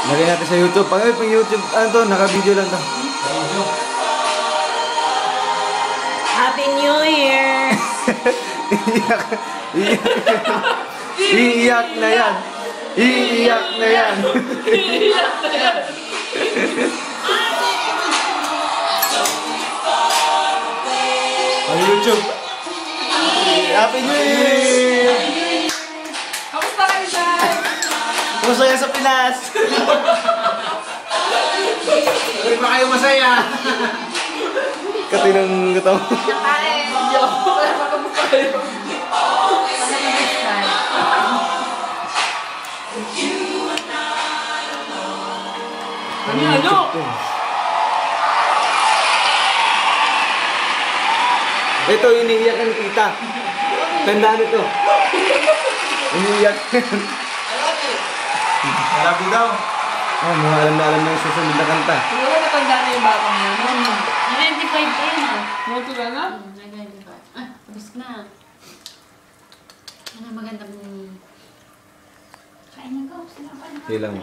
Lagyan natin sa YouTube. Pag pang YouTube, ano to, naka-video lang to. Happy New Year! Iiyak. Iiyak na yan. Iiyak na yan. Iiyak na yan. Ang YouTube. Happy New Year! Kamusta kayo dyan? Masaya sa Pinas! Hindi pa kayo masaya! Katinang gutom. Kain! Yo! Kamusta kayo? Ano? Ito, iniiyak ni tita. Tandaan ito. Iniiyak. Love you daw. Oh, mga alam na yung susunod na kanta. Siguro matanda na yung batang yan. 95 pa yun ah. Muto ka na? 95. Ah, tapos na. Ano magandang... Kain na ko. Sila ka na. Ilang.